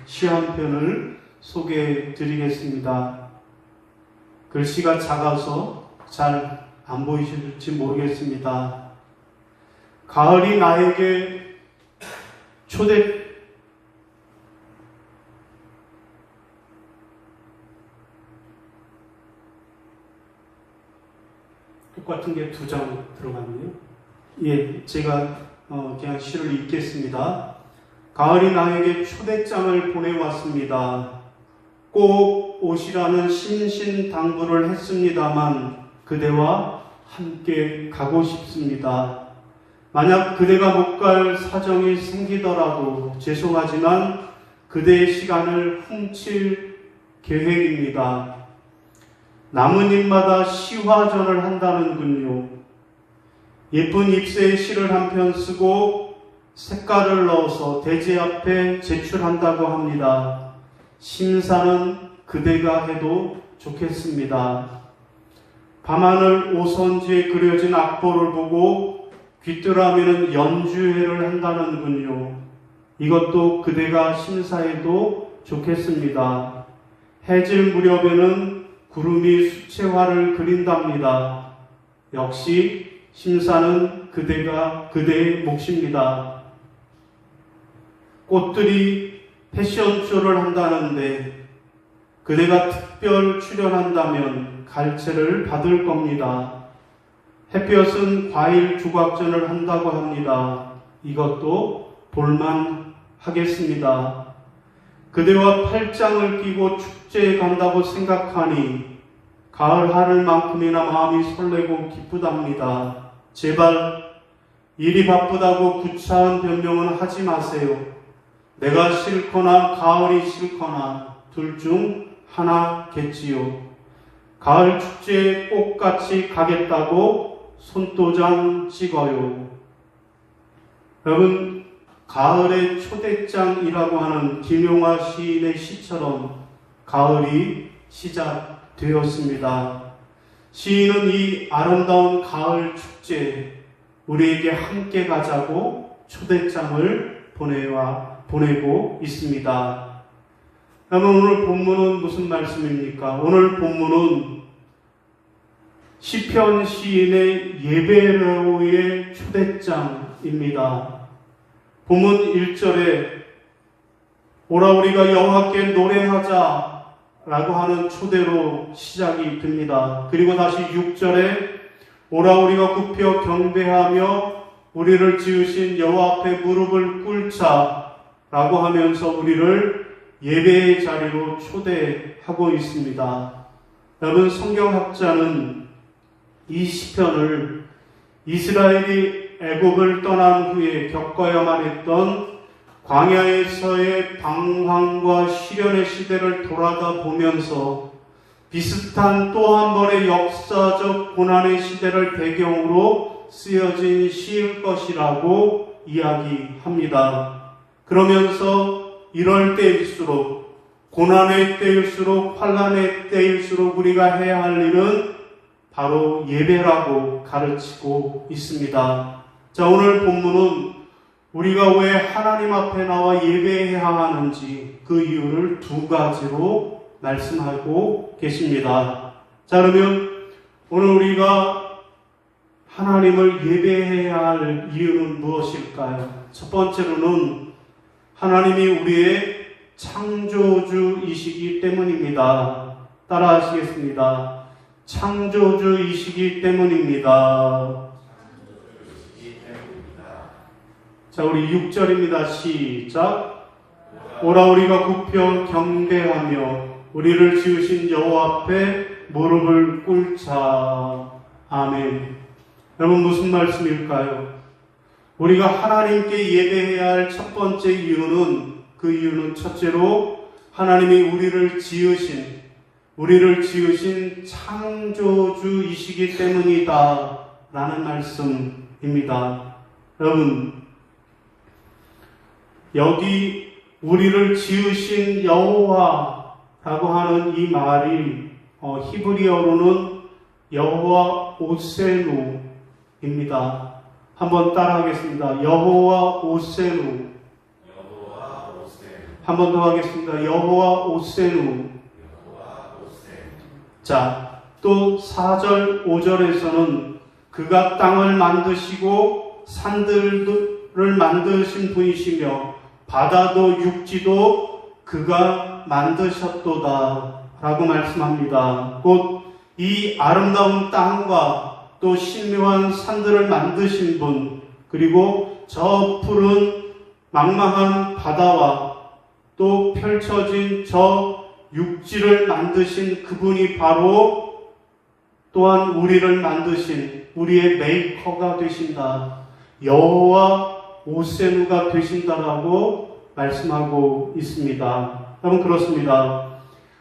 시 한 편을 소개해 드리겠습니다. 글씨가 작아서 잘 안 보이실지 모르겠습니다. 가을이 나에게 똑같은 게 2장 들어갔네요. 예, 제가 그냥 시를 읽겠습니다. 가을이 나에게 초대장을 보내왔습니다. 꼭 오시라는 신신당부를 했습니다만 그대와 함께 가고 싶습니다. 만약 그대가 못 갈 사정이 생기더라도 죄송하지만 그대의 시간을 훔칠 계획입니다. 나뭇잎마다 시화전을 한다는군요. 예쁜 잎새에 시를 한 편 쓰고 색깔을 넣어서 대제 앞에 제출한다고 합니다. 심사는 그대가 해도 좋겠습니다. 밤하늘 오선지에 그려진 악보를 보고 귀뚜라미는 연주회를 한다는군요. 이것도 그대가 심사해도 좋겠습니다. 해질 무렵에는 구름이 수채화를 그린답니다. 역시 심사는 그대의 몫입니다. 꽃들이 패션쇼를 한다는데 그대가 특별 출연한다면 갈채를 받을 겁니다. 햇볕은 과일 조각전을 한다고 합니다. 이것도 볼만하겠습니다. 그대와 팔짱을 끼고 축제에 간다고 생각하니 가을 하늘만큼이나 마음이 설레고 기쁘답니다. 제발 일이 바쁘다고 구차한 변명은 하지 마세요. 내가 싫거나 가을이 싫거나 둘 중 하나겠지요. 가을 축제에 꼭 같이 가겠다고 손도장 찍어요. 여러분, 가을의 초대장이라고 하는 김용화 시인의 시처럼 가을이 시작되었습니다. 시인은 이 아름다운 가을 축제 우리에게 함께 가자고 초대장을 보내고 있습니다. 여러분, 오늘 본문은 무슨 말씀입니까? 오늘 본문은 시편 시인의 예배로의 초대장입니다. 본문 1절에 오라 우리가 여호와께 노래하자 라고 하는 초대로 시작이 됩니다. 그리고 다시 6절에 오라 우리가 굽혀 경배하며 우리를 지으신 여호와 앞에 무릎을 꿇자 라고 하면서 우리를 예배의 자리로 초대하고 있습니다. 여러분, 성경학자는 이 시편을 이스라엘이 애굽을 떠난 후에 겪어야만 했던 광야에서의 방황과 시련의 시대를 돌아다 보면서 비슷한 또 한 번의 역사적 고난의 시대를 배경으로 쓰여진 시일 것이라고 이야기합니다. 그러면서 이럴 때일수록, 고난의 때일수록, 환난의 때일수록 우리가 해야 할 일은 바로 예배라고 가르치고 있습니다. 자, 오늘 본문은 우리가 왜 하나님 앞에 나와 예배해야 하는지 그 이유를 2가지로 말씀하고 계십니다. 자, 그러면 오늘 우리가 하나님을 예배해야 할 이유는 무엇일까요? 첫 번째로는 하나님이 우리의 창조주이시기 때문입니다. 따라 하시겠습니다. 창조주이시기 때문입니다. 자, 우리 6절입니다. 시작. 오라 우리가 굽혀 경배하며 우리를 지으신 여호와 앞에 무릎을 꿇자. 아멘. 여러분, 무슨 말씀일까요? 우리가 하나님께 예배해야 할 첫 번째 이유는, 그 이유는 첫째로 하나님이 우리를 지으신 창조주이시기 때문이다 라는 말씀입니다. 여러분, 여기 우리를 지으신 여호와라고 하는 이 말이 히브리어로는 여호와 오세누입니다. 한번 따라하겠습니다. 여호와 오세누. 한 번 더 하겠습니다. 여호와 오세누. 자, 또 4절, 5절에서는 그가 땅을 만드시고 산들을 만드신 분이시며 바다도 육지도 그가 만드셨도다 라고 말씀합니다. 곧 이 아름다운 땅과 또 신묘한 산들을 만드신 분, 그리고 저 푸른 망망한 바다와 또 펼쳐진 저 육지를 만드신 그분이 바로 또한 우리를 만드신 우리의 메이커가 되신다. 여호와 오세누가 되신다라고 말씀하고 있습니다. 여러분, 그렇습니다.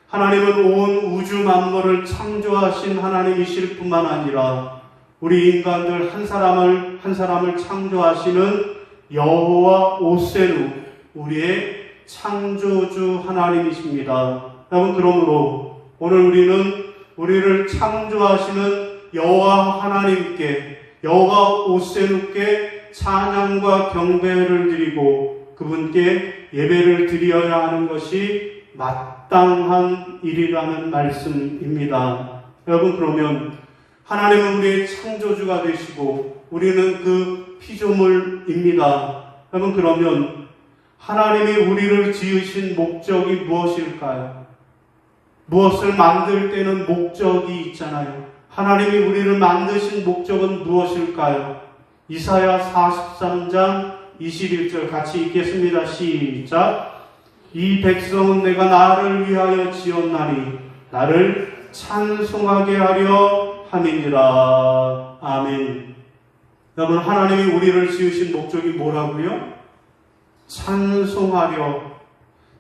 하나님은 온 우주 만물을 창조하신 하나님이실 뿐만 아니라 우리 인간들 한 사람을 창조하시는 여호와 오세누, 우리의 창조주 하나님이십니다. 여러분, 그러므로 오늘 우리는 우리를 창조하시는 여호와 하나님께, 여호와 오세누께 찬양과 경배를 드리고 그분께 예배를 드려야 하는 것이 마땅한 일이라는 말씀입니다. 여러분, 그러면 하나님은 우리의 창조주가 되시고 우리는 그 피조물입니다. 여러분, 그러면 하나님이 우리를 지으신 목적이 무엇일까요? 무엇을 만들 때는 목적이 있잖아요. 하나님이 우리를 만드신 목적은 무엇일까요? 이사야 43장 21절 같이 읽겠습니다. 시작. 이 백성은 내가 나를 위하여 지었나니 나를 찬송하게 하려 함이니라. 아멘. 여러분, 하나님이 우리를 지으신 목적이 뭐라고요?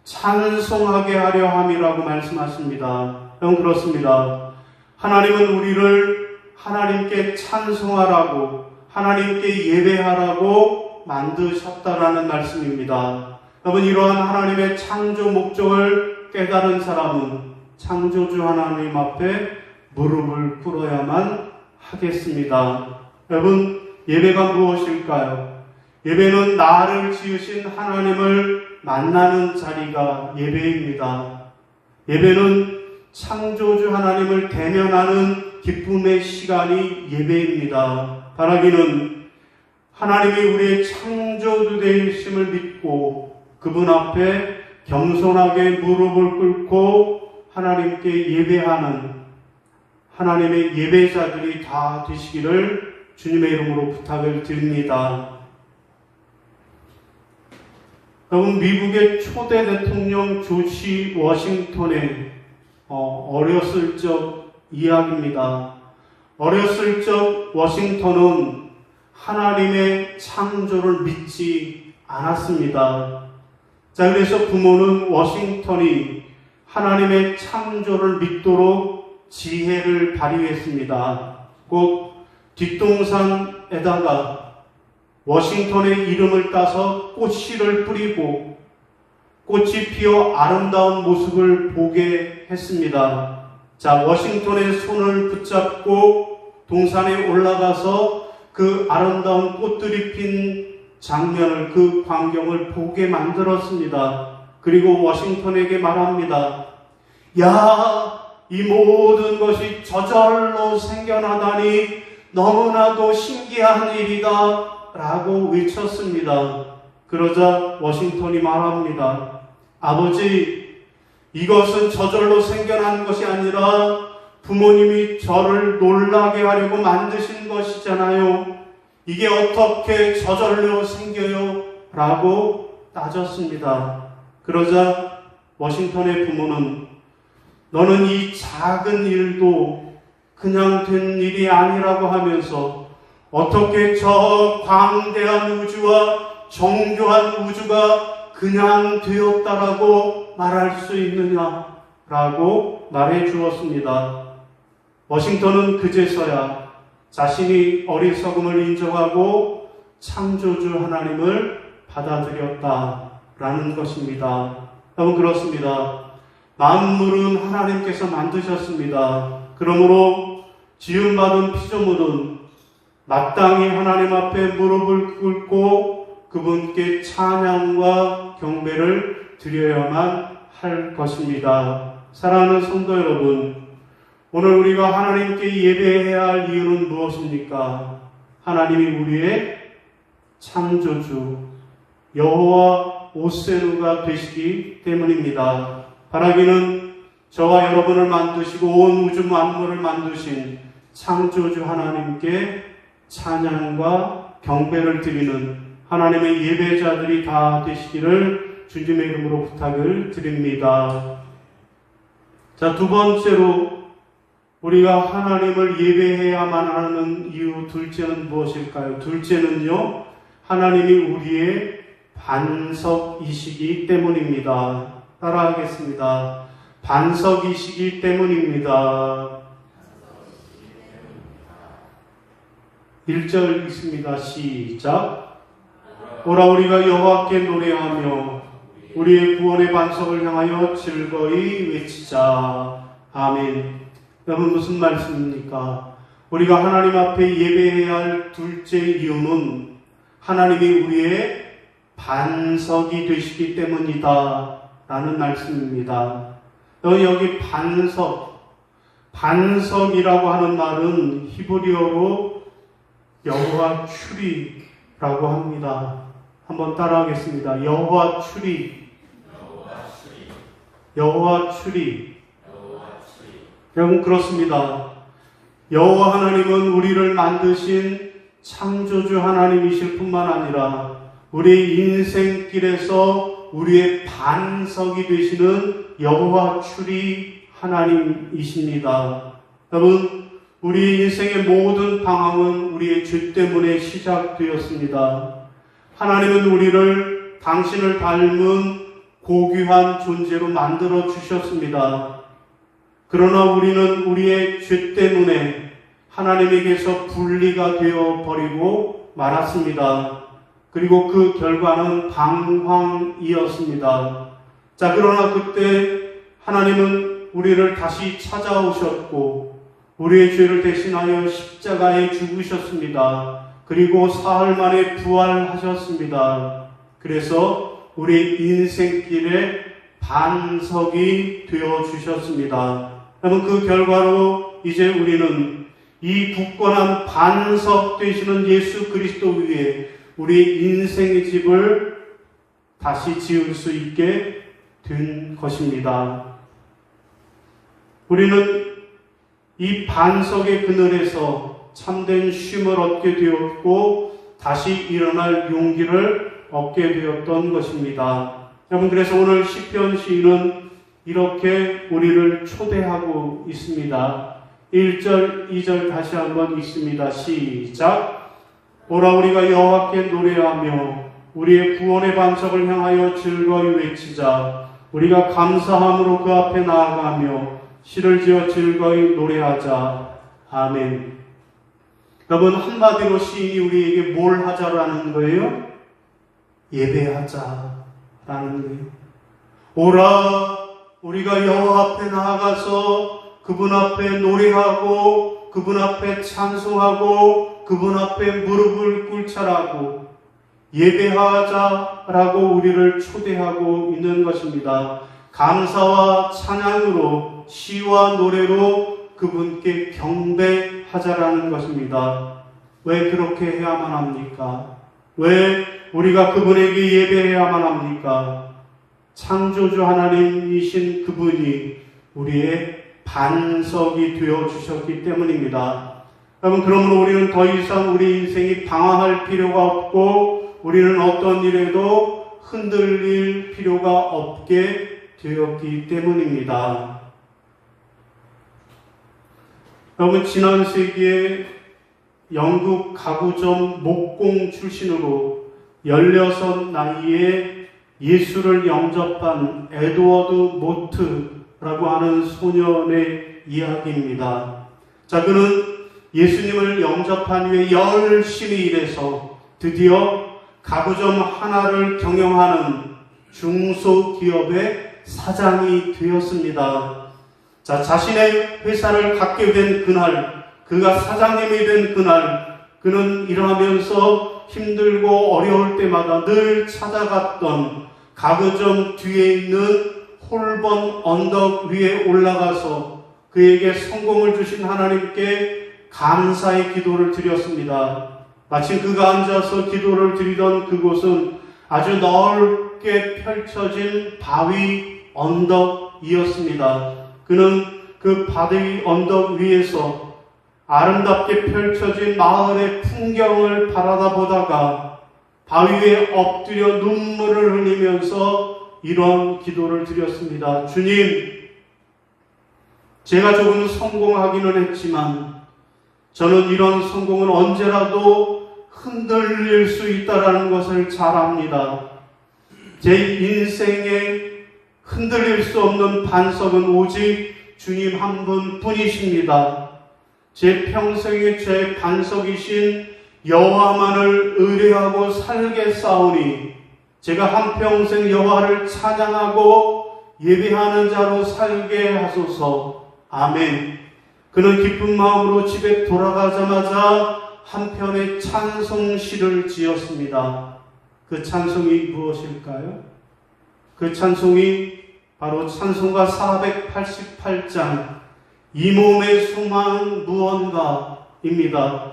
찬송하게 하려 함이라고 말씀하십니다. 여러분, 그렇습니다. 하나님은 우리를 하나님께 찬송하라고, 하나님께 예배하라고 만드셨다라는 말씀입니다. 여러분, 이러한 하나님의 창조 목적을 깨달은 사람은 창조주 하나님 앞에 무릎을 꿇어야만 하겠습니다. 여러분, 예배가 무엇일까요? 예배는 나를 지으신 하나님을 만나는 자리가 예배입니다. 예배는 창조주 하나님을 대면하는 기쁨의 시간이 예배입니다. 바라기는 하나님이 우리의 창조주 되심을 믿고 그분 앞에 겸손하게 무릎을 꿇고 하나님께 예배하는 하나님의 예배자들이 다 되시기를 주님의 이름으로 부탁을 드립니다. 여러분, 미국의 초대 대통령 조지 워싱턴의 어렸을 적 이야기입니다. 어렸을 적 워싱턴은 하나님의 창조를 믿지 않았습니다. 자, 그래서 부모는 워싱턴이 하나님의 창조를 믿도록 지혜를 발휘했습니다. 꼭 뒷동산에다가 워싱턴의 이름을 따서 꽃씨를 뿌리고 꽃이 피어 아름다운 모습을 보게 했습니다. 자, 워싱턴의 손을 붙잡고 동산에 올라가서 그 아름다운 꽃들이 핀 장면을, 그 광경을 보게 만들었습니다. 그리고 워싱턴에게 말합니다. 야, 이 모든 것이 저절로 생겨나다니 너무나도 신기한 일이다 라고 외쳤습니다. 그러자 워싱턴이 말합니다. 아버지, 이것은 저절로 생겨난 것이 아니라 부모님이 저를 놀라게 하려고 만드신 것이잖아요. 이게 어떻게 저절로 생겨요? 라고 따졌습니다. 그러자 워싱턴의 부모는 너는 이 작은 일도 그냥 된 일이 아니라고 하면서 어떻게 저 광대한 우주와 정교한 우주가 그냥 되었다라고 말할 수 있느냐라고 말해 주었습니다. 워싱턴은 그제서야 자신이 어리석음을 인정하고 창조주 하나님을 받아들였다라는 것입니다. 여러분, 그렇습니다. 만물은 하나님께서 만드셨습니다. 그러므로 지음받은 피조물은 마땅히 하나님 앞에 무릎을 꿇고 그분께 찬양과 경배를 드려야만 할 것입니다. 사랑하는 성도 여러분, 오늘 우리가 하나님께 예배해야 할 이유는 무엇입니까? 하나님이 우리의 창조주 여호와 오세루가 되시기 때문입니다. 바라기는 저와 여러분을 만드시고 온 우주 만물을 만드신 창조주 하나님께 찬양과 경배를 드리는 하나님의 예배자들이 다 되시기를 주님의 이름으로 부탁을 드립니다. 자, 두 번째로 우리가 하나님을 예배해야만 하는 이유 둘째는 무엇일까요? 둘째는요, 하나님이 우리의 반석이시기 때문입니다. 따라하겠습니다. 반석이시기 때문입니다. 1절 있습니다. 시작. 오라 우리가 여호와께 노래하며 우리의 구원의 반석을 향하여 즐거이 외치자. 아멘. 여러분, 무슨 말씀입니까? 우리가 하나님 앞에 예배해야 할 둘째 이유는 하나님이 우리의 반석이 되시기 때문이다 라는 말씀입니다. 여기 반석이라고 하는 말은 히브리어로 여호와 추리라고 합니다. 한번 따라하겠습니다. 여호와 추리. 여러분, 그렇습니다. 여호와 하나님은 우리를 만드신 창조주 하나님이실 뿐만 아니라 우리의 인생길에서 우리의 반석이 되시는 여호와 추리 하나님이십니다. 여러분, 우리 인생의 모든 방황은 우리의 죄 때문에 시작되었습니다. 하나님은 우리를 당신을 닮은 고귀한 존재로 만들어 주셨습니다. 그러나 우리는 우리의 죄 때문에 하나님에게서 분리가 되어 버리고 말았습니다. 그리고 그 결과는 방황이었습니다. 자, 그러나 그때 하나님은 우리를 다시 찾아오셨고 우리의 죄를 대신하여 십자가에 죽으셨습니다. 그리고 사흘 만에 부활하셨습니다. 그래서 우리 인생길에 반석이 되어 주셨습니다. 여러분, 그 결과로 이제 우리는 이 굳건한 반석 되시는 예수 그리스도 위에 우리 인생의 집을 다시 지을 수 있게 된 것입니다. 우리는 이 반석의 그늘에서 참된 쉼을 얻게 되었고 다시 일어날 용기를 얻게 되었던 것입니다. 여러분, 그래서 오늘 시편 시인은 이렇게 우리를 초대하고 있습니다. 1절, 2절 다시 한번 읽습니다. 시작. 오라 우리가 여호와께 노래하며 우리의 구원의 반석을 향하여 즐거이 외치자. 우리가 감사함으로 그 앞에 나아가며 시를 지어 즐거이 노래하자. 아멘. 여러분, 한마디로 시인이 우리에게 뭘 하자라는 거예요? 예배하자라는 거예요. 오라 우리가 여호와 앞에 나아가서 그분 앞에 노래하고 그분 앞에 찬송하고 그분 앞에 무릎을 꿇자라고 예배하자라고 우리를 초대하고 있는 것입니다. 감사와 찬양으로 시와 노래로 그분께 경배하자라는 것입니다. 왜 그렇게 해야만 합니까? 왜 우리가 그분에게 예배해야만 합니까? 창조주 하나님이신 그분이 우리의 반석이 되어 주셨기 때문입니다. 여러분, 그러므로 우리는 더 이상 우리 인생이 방황할 필요가 없고 우리는 어떤 일에도 흔들릴 필요가 없게 되었기 때문입니다. 여러분, 지난 세기에 영국 가구점 목공 출신으로 16 나이에 예수를 영접한 에드워드 모트라고 하는 소년의 이야기입니다. 자, 그는 예수님을 영접한 후에 열심히 일해서 드디어 가구점 하나를 경영하는 중소기업의 사장이 되었습니다. 자, 자신의 회사를 갖게 된 그날, 그가 사장님이 된 그날, 그는 일하면서 힘들고 어려울 때마다 늘 찾아갔던 가구점 뒤에 있는 홀본 언덕 위에 올라가서 그에게 성공을 주신 하나님께 감사의 기도를 드렸습니다. 마침 그가 앉아서 기도를 드리던 그곳은 아주 넓게 펼쳐진 바위 언덕이었습니다. 그는 그 바위 언덕 위에서 아름답게 펼쳐진 마을의 풍경을 바라다 보다가 바위 위에 엎드려 눈물을 흘리면서 이런 기도를 드렸습니다. 주님, 제가 조금 성공하기는 했지만 저는 이런 성공은 언제라도 흔들릴 수 있다는 것을 잘 압니다. 제 인생에 흔들릴 수 없는 반석은 오직 주님 한 분뿐이십니다. 제 평생의 제 반석이신 여호와만을 의뢰하고 살겠사오니 제가 한평생 여호와를 찬양하고 예배하는 자로 살게 하소서. 아멘. 그는 기쁜 마음으로 집에 돌아가자마자 한 편의 찬송시를 지었습니다. 그 찬송이 무엇일까요? 그 찬송이 바로 찬송가 488장 이 몸의 소망 무언가입니다.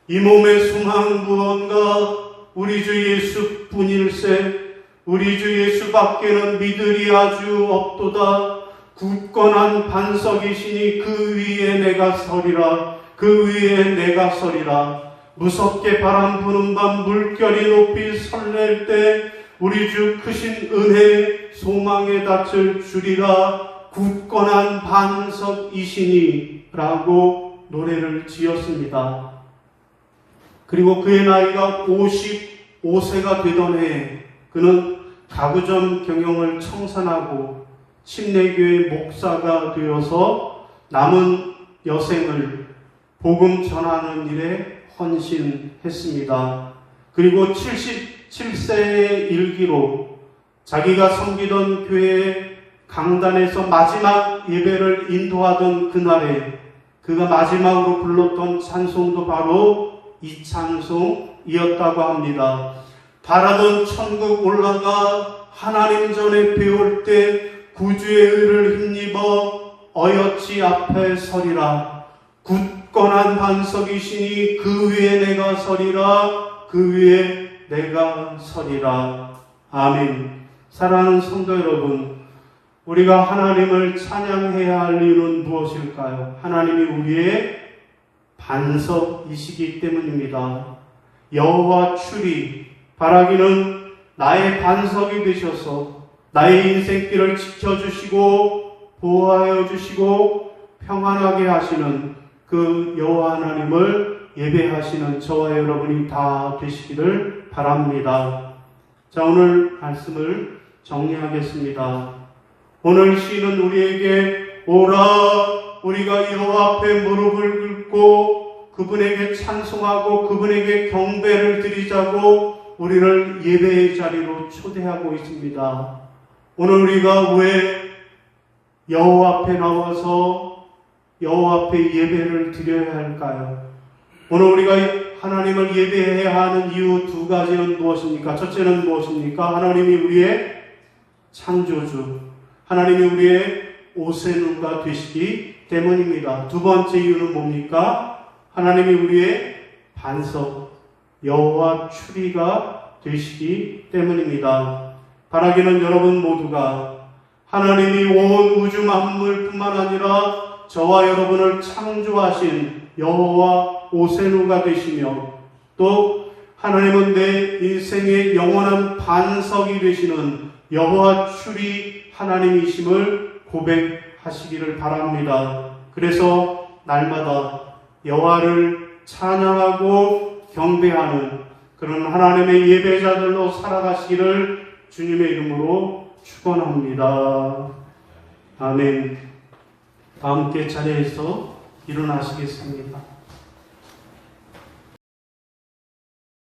이 몸의 소망 무언가 우리 주 예수뿐일세. 우리 주 예수밖에는 믿으리 아주 없도다. 굳건한 반석이시니 그 위에 내가 서리라. 그 위에 내가 서리라. 무섭게 바람 부는 밤 물결이 높이 설렐 때 우리 주 크신 은혜 소망에 닿을 주리라. 굳건한 반석이시니 라고 노래를 지었습니다. 그리고 그의 나이가 55세가 되던 해에 그는 가구점 경영을 청산하고 침례교회 목사가 되어서 남은 여생을 복음 전하는 일에 헌신했습니다. 그리고 77세의 일기로 자기가 섬기던 교회의 강단에서 마지막 예배를 인도하던 그날에 그가 마지막으로 불렀던 찬송도 바로 이 찬송이었다고 합니다. 바라던 천국 올라가 하나님 전에 배울 때 구주의 의를 힘입어 어여치 앞에 서리라. 굳건한 반석이시니 그 위에 내가 서리라. 그 위에 내가 서리라. 아멘. 사랑하는 성도 여러분, 우리가 하나님을 찬양해야 할 이유는 무엇일까요? 하나님이 우리의 반석이시기 때문입니다. 여호와 출이 바라기는 나의 반석이 되셔서 나의 인생길을 지켜주시고 보호하여 주시고 평안하게 하시는 그 여호와 하나님을 예배하시는 저와 여러분이 다 되시기를 바랍니다. 자, 오늘 말씀을 정리하겠습니다. 오늘 시는 우리에게 오라 우리가 여호와 앞에 무릎을 꿇고 그분에게 찬송하고 그분에게 경배를 드리자고 우리를 예배의 자리로 초대하고 있습니다. 오늘 우리가 왜 여호와 앞에 나와서 여호와 앞에 예배를 드려야 할까요? 오늘 우리가 하나님을 예배해야 하는 이유 두 가지는 무엇입니까? 첫째는 무엇입니까? 하나님이 우리의 창조주, 하나님이 우리의 오세누가 되시기 때문입니다. 두 번째 이유는 뭡니까? 하나님이 우리의 반석, 여호와 추리가 되시기 때문입니다. 바라기는 여러분 모두가 하나님이 온 우주 만물뿐만 아니라 저와 여러분을 창조하신 여호와 오세누가 되시며 또 하나님은 내 인생의 영원한 반석이 되시는 여호와 추리 하나님이심을 고백하시기를 바랍니다. 그래서 날마다 여호와를 찬양하고 경배하는 그런 하나님의 예배자들로 살아가시기를 주님의 이름으로 축원합니다. 아멘. 다 함께 자리에서 일어나시겠습니다.